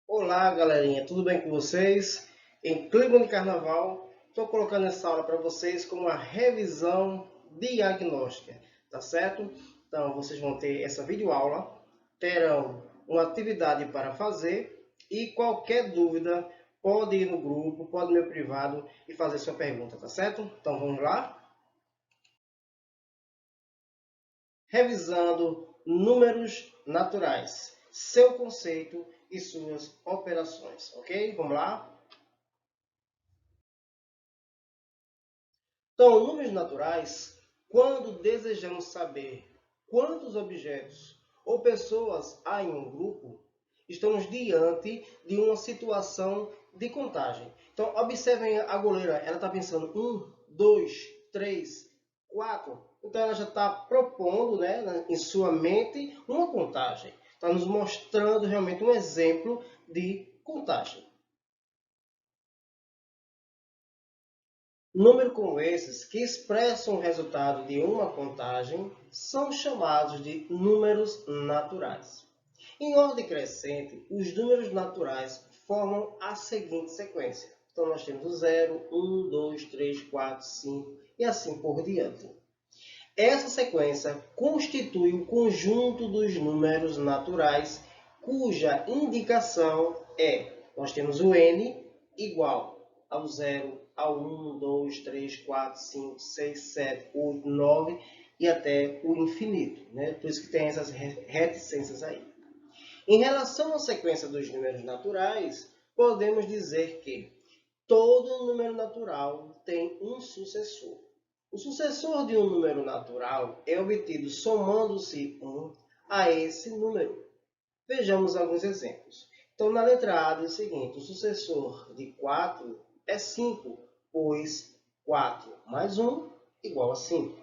Olá, galerinha, tudo bem com vocês? Em clima de carnaval, estou colocando essa aula para vocês como uma revisão diagnóstica, tá certo? Então, vocês vão ter essa videoaula, terão uma atividade para fazer e qualquer dúvida pode ir no grupo, pode ir no meu privado e fazer sua pergunta, tá certo? Então, vamos lá? Revisando números naturais, seu conceito e suas operações, ok? Vamos lá? Então, números naturais, quando desejamos saber quantos objetos ou pessoas há em um grupo, estamos diante de uma situação de contagem. Então, observem a goleira, ela está pensando 1, 2, 3, 4. Então, ela já está propondo, né, em sua mente uma contagem. Está nos mostrando realmente um exemplo de contagem. Números como esses, que expressam o resultado de uma contagem, são chamados de números naturais. Em ordem crescente, os números naturais formam a seguinte sequência. Então, nós temos o 0, 1, 2, 3, 4, 5 e assim por diante. Essa sequência constitui o conjunto dos números naturais, cuja indicação é, nós temos o n igual ao 0, ao 1, 2, 3, 4, 5, 6, 7, 8, 9 e até o infinito, né? Por isso que tem essas reticências aí. Em relação à sequência dos números naturais, podemos dizer que todo número natural tem um sucessor. O sucessor de um número natural é obtido somando-se 1 a esse número. Vejamos alguns exemplos. Então, na letra A diz o seguinte: o sucessor de 4 é 5, pois 4 mais 1 igual a 5.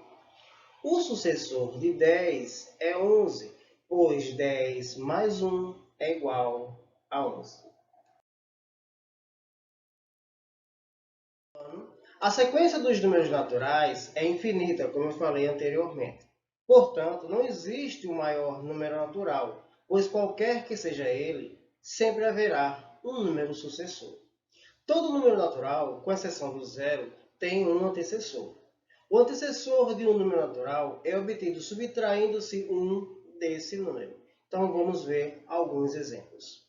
O sucessor de 10 é 11, pois 10 mais 1 é igual a 11. A sequência dos números naturais é infinita, como eu falei anteriormente. Portanto, não existe um maior número natural, pois qualquer que seja ele, sempre haverá um número sucessor. Todo número natural, com exceção do zero, tem um antecessor. O antecessor de um número natural é obtido subtraindo-se um desse número. Então, vamos ver alguns exemplos.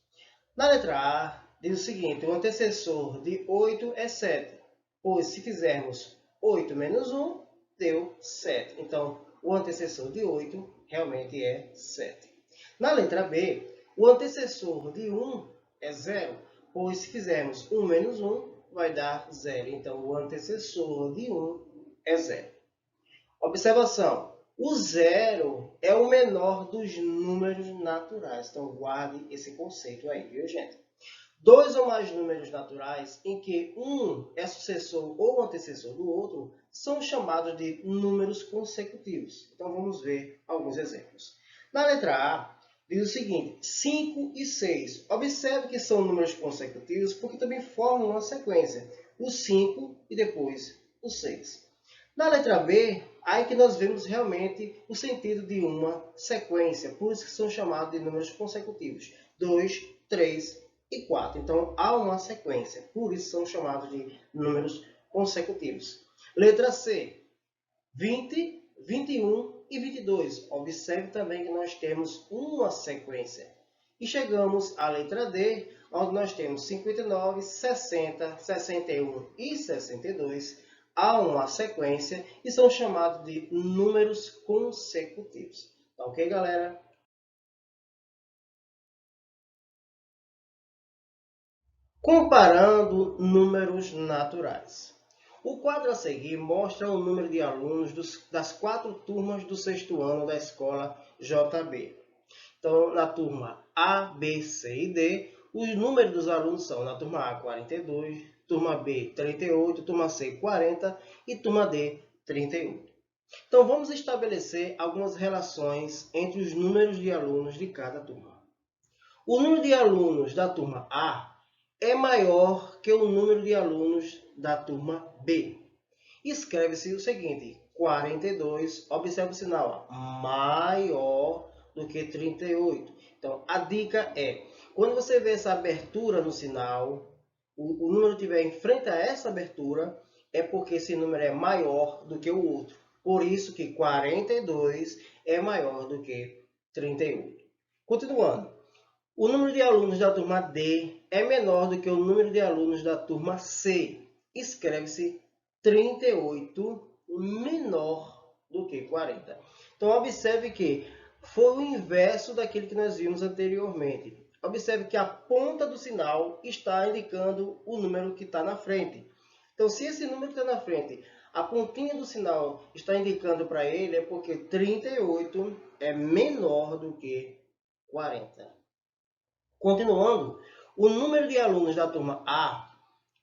Na letra A, diz o seguinte: o antecessor de 8 é 7, pois se fizermos 8 menos 1, deu 7. Então, o antecessor de 8 realmente é 7. Na letra B, o antecessor de 1 é 0, pois se fizermos 1 menos 1, vai dar 0. Então, o antecessor de 1 é 0. Observação: o 0 é o menor dos números naturais. Então, guarde esse conceito aí, viu, gente? Dois ou mais números naturais em que um é sucessor ou antecessor do outro são chamados de números consecutivos. Então, vamos ver alguns exemplos. Na letra A, diz o seguinte: 5 e 6. Observe que são números consecutivos porque também formam uma sequência. O 5 e depois o 6. Na letra B, aí que nós vemos realmente o sentido de uma sequência, por isso que são chamados de números consecutivos. 2, 3 e 4. Então, há uma sequência, por isso são chamados de números consecutivos. Letra C, 20, 21 e 22. Observe também que nós temos uma sequência. E chegamos à letra D, onde nós temos 59, 60, 61 e 62. Há uma sequência e são chamados de números consecutivos. Tá ok, galera? Comparando números naturais. O quadro a seguir mostra o número de alunos das 4 turmas do 6º ano da escola JB. Então, na turma A, B, C e D, os números dos alunos são: na turma A, 42, turma B, 38, turma C, 40 e turma D, 38. Então, vamos estabelecer algumas relações entre os números de alunos de cada turma. O número de alunos da turma A é maior que o número de alunos da turma B. Escreve-se o seguinte: 42, observe o sinal, maior do que 38. Então, a dica é, Quando você vê essa abertura no sinal, o número estiver em frente a essa abertura, é porque esse número é maior do que o outro. Por isso que 42 é maior do que 38. Continuando. O número de alunos da turma D é menor do que o número de alunos da turma C. Escreve-se 38 menor do que 40. Então, observe que foi o inverso daquilo que nós vimos anteriormente. Observe que a ponta do sinal está indicando o número que está na frente. Então, se esse número que está na frente, a pontinha do sinal está indicando para ele, é porque 38 é menor do que 40. Continuando, o número de alunos da turma A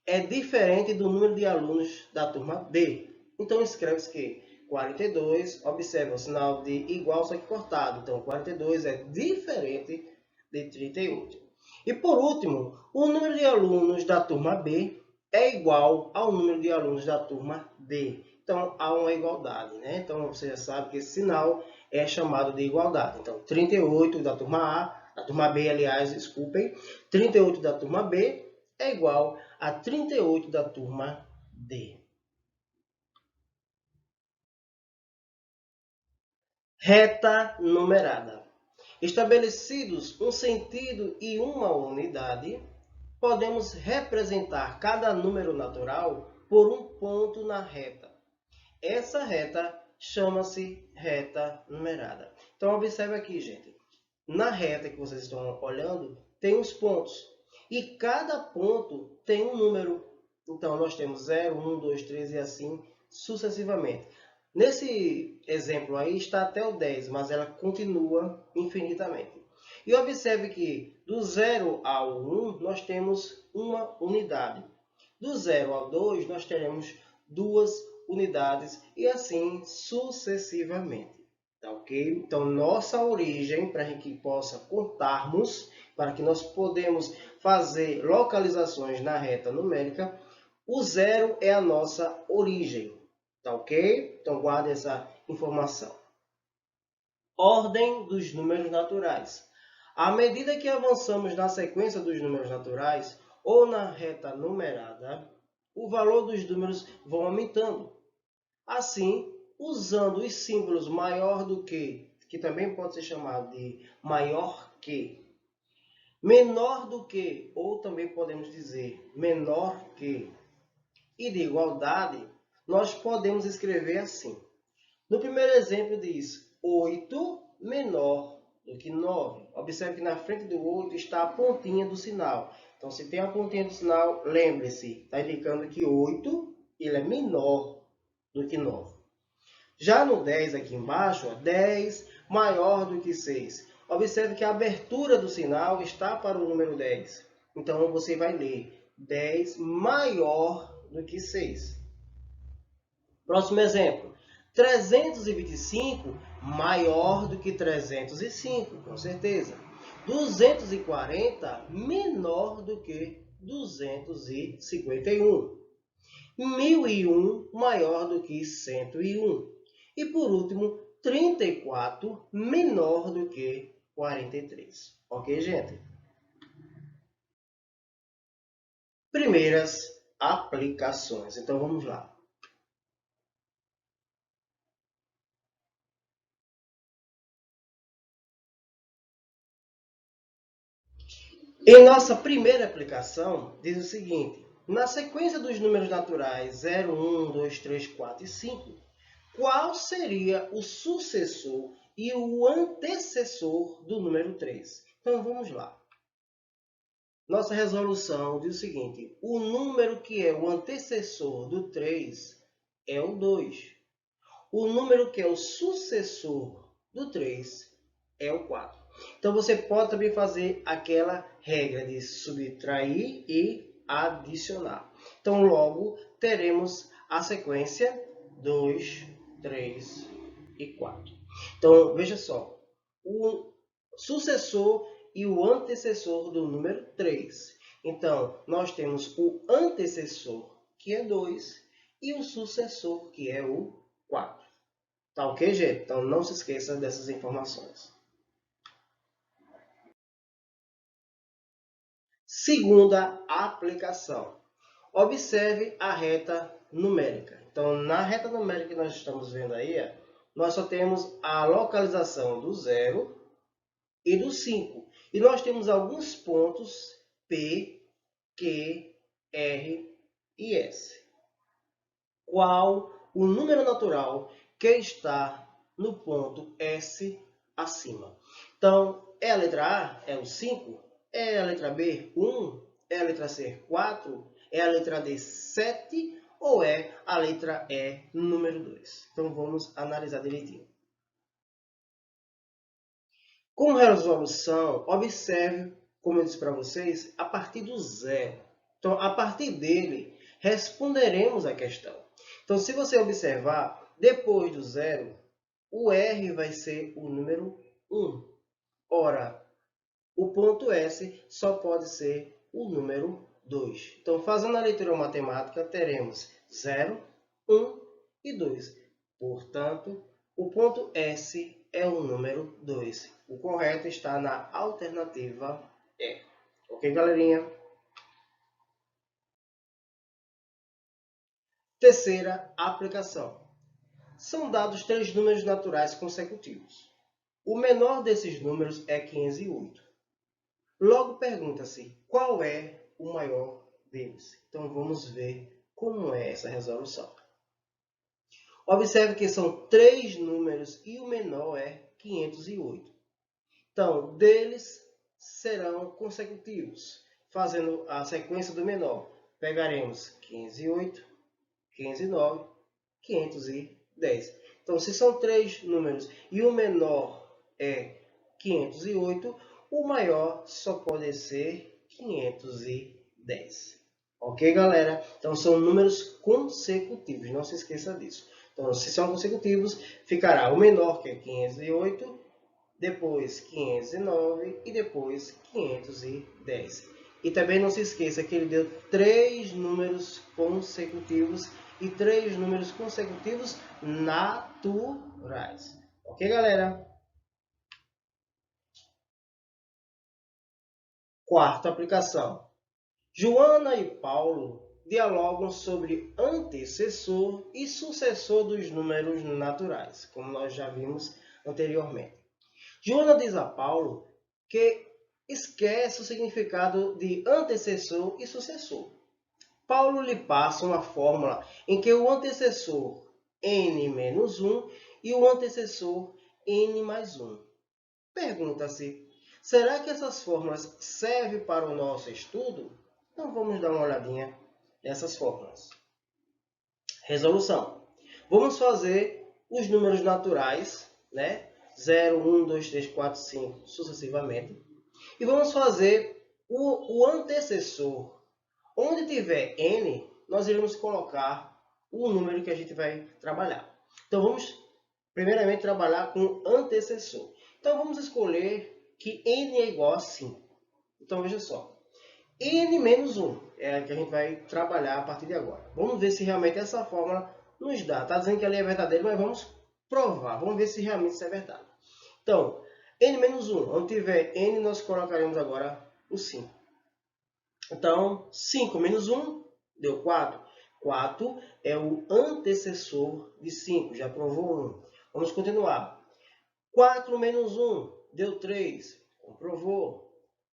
é diferente do número de alunos da turma B. Então, escreve-se que 42, observe o sinal de igual, só que cortado. Então, 42 é diferente de 38. E por último, o número de alunos da turma B é igual ao número de alunos da turma D. Então, há uma igualdade, né? Então, você já sabe que esse sinal é chamado de igualdade. Então, 38 da turma A, da turma B, aliás, desculpem, 38 da turma B é igual a 38 da turma D. Reta numerada. Estabelecidos um sentido e uma unidade, podemos representar cada número natural por um ponto na reta. Essa reta chama-se reta numerada. Então, observe aqui, gente. Na reta que vocês estão olhando, tem os pontos. E cada ponto tem um número. Então, nós temos 0, 1, 2, 3 e assim sucessivamente. Nesse exemplo aí está até o 10, mas ela continua infinitamente. E observe que do 0 ao 1 nós temos uma unidade. Do 0 ao 2 nós teremos duas unidades e assim sucessivamente. Tá ok? Então, nossa origem, para que possa contarmos, para que nós podemos fazer localizações na reta numérica, o 0 é a nossa origem. Tá ok? Então, guarde essa informação. Ordem dos números naturais. À medida que avançamos na sequência dos números naturais ou na reta numerada, o valor dos números vão aumentando. Assim, usando os símbolos maior do que também pode ser chamado de maior que, menor do que, ou também podemos dizer menor que, e de igualdade, nós podemos escrever assim. No primeiro exemplo diz 8 menor do que 9. Observe que na frente do 8 está a pontinha do sinal. Então, se tem a pontinha do sinal, lembre-se, está indicando que 8 ele é menor do que 9. Já no 10 aqui embaixo, 10 maior do que 6. Observe que a abertura do sinal está para o número 10. Então, você vai ler 10 maior do que 6. Próximo exemplo. 325 maior do que 305, com certeza. 240 menor do que 251. 1001 maior do que 101. E por último, 34 menor do que 43. Ok, gente? Primeiras aplicações. Então vamos lá. Em nossa primeira aplicação, diz o seguinte: na sequência dos números naturais 0, 1, 2, 3, 4 e 5, qual seria o sucessor e o antecessor do número 3? Então vamos lá. Nossa resolução diz o seguinte: o número que é o antecessor do 3 é o 2. O número que é o sucessor do 3 é o 4. Então, você pode também fazer aquela regra de subtrair e adicionar. Então, logo, teremos a sequência 2, 3 e 4. Então, veja só. O sucessor e o antecessor do número 3. Então, nós temos o antecessor, que é 2, e o sucessor, que é o 4. Tá ok, gente? Então, não se esqueça dessas informações. Segunda aplicação. Observe a reta numérica. Então, na reta numérica que nós estamos vendo aí, nós só temos a localização do 0 e do 5. E nós temos alguns pontos P, Q, R e S. Qual o número natural que está no ponto S acima? Então, é a letra A? É o 5? É a letra B? 1? É a letra C? 4? É a letra D? 7? Ou é a letra E, número 2? Então, vamos analisar direitinho. Com resolução, observe, como eu disse para vocês, a partir do 0. Então, a partir dele, responderemos a questão. Então, se você observar, depois do 0, o R vai ser o número 1. Ora, o ponto S só pode ser o número 2. Então, fazendo a leitura matemática, teremos 0, 1 e 2. Portanto, o ponto S é o número 2. O correto está na alternativa E. Ok, galerinha? Terceira aplicação. São dados 3 números naturais consecutivos. O menor desses números é 508. Logo pergunta-se qual é o maior deles. Então vamos ver como é essa resolução. Observe que são 3 números e o menor é 508. Então, deles serão consecutivos. Fazendo a sequência do menor, pegaremos 508, 509, 510. Então, se são 3 números e o menor é 508, o maior só pode ser 510. Ok, galera? Então, são números consecutivos, não se esqueça disso. Então, se são consecutivos, ficará o menor, que é 508, depois 509 e depois 510. E também não se esqueça que ele deu 3 números consecutivos e 3 números consecutivos naturais. Ok, galera? Quarta aplicação. Joana e Paulo dialogam sobre antecessor e sucessor dos números naturais, como nós já vimos anteriormente. Joana diz a Paulo que esquece o significado de antecessor e sucessor. Paulo lhe passa uma fórmula em que o antecessor n-1 e o antecessor n mais 1. Pergunta-se, será que essas fórmulas servem para o nosso estudo? Então vamos dar uma olhadinha nessas fórmulas. Resolução. Vamos fazer os números naturais, né? 0, 1, 2, 3, 4, 5, sucessivamente. E vamos fazer o antecessor. Onde tiver n, nós iremos colocar o número que a gente vai trabalhar. Então, vamos primeiramente trabalhar com antecessor. Então, vamos escolher que n é igual a 5. Então, veja só. n menos 1 é a que a gente vai trabalhar a partir de agora. Vamos ver se realmente essa fórmula nos dá. Está dizendo que ali é verdadeiro, mas vamos provar. Vamos ver se realmente isso é verdade. Então, n menos 1. Onde tiver n, nós colocaremos agora o 5. Então, 5 menos 1 deu 4. 4 é o antecessor de 5. Já provou 1. Vamos continuar. 4 menos 1 deu 3. Comprovou.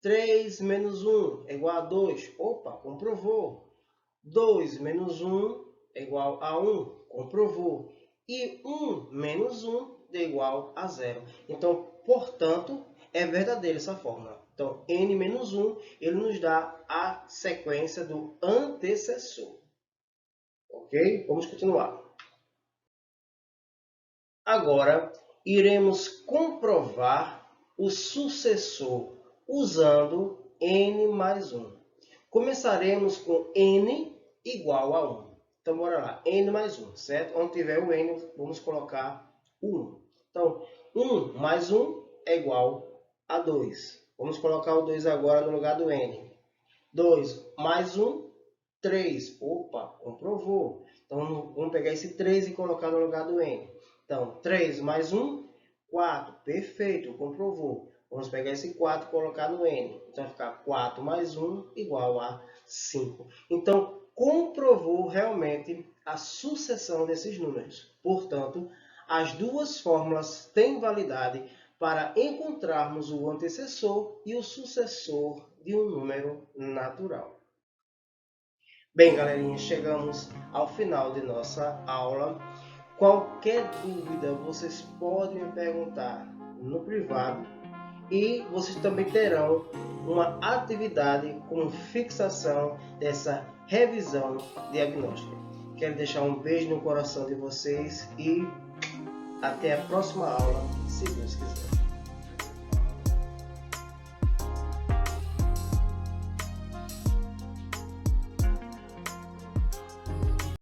3 menos 1 é igual a 2. Opa, comprovou. 2 menos 1 é igual a 1. Comprovou. E 1 menos 1 é igual a 0. Então, portanto, é verdadeira essa fórmula. Então, n menos 1, ele nos dá a sequência do antecessor. Ok? Vamos continuar. Agora, iremos comprovar o sucessor usando n mais 1. Começaremos com n igual a 1. Então, bora lá. N mais 1, certo? Onde tiver o n, vamos colocar o 1. Então, 1 mais 1 é igual a 2. Vamos colocar o 2 agora no lugar do n. 2 mais 1, 3. Opa, comprovou. Então, vamos pegar esse 3 e colocar no lugar do n. Então, 3 mais 1, 4. Perfeito, comprovou. Vamos pegar esse 4 e colocar no N. Então vai ficar 4 mais 1 igual a 5. Então, comprovou realmente a sucessão desses números. Portanto, as duas fórmulas têm validade para encontrarmos o antecessor e o sucessor de um número natural. Bem, galerinha, chegamos ao final de nossa aula. Qualquer dúvida vocês podem me perguntar no privado e vocês também terão uma atividade com fixação dessa revisão diagnóstica. Quero deixar um beijo no coração de vocês e até a próxima aula, se Deus quiser.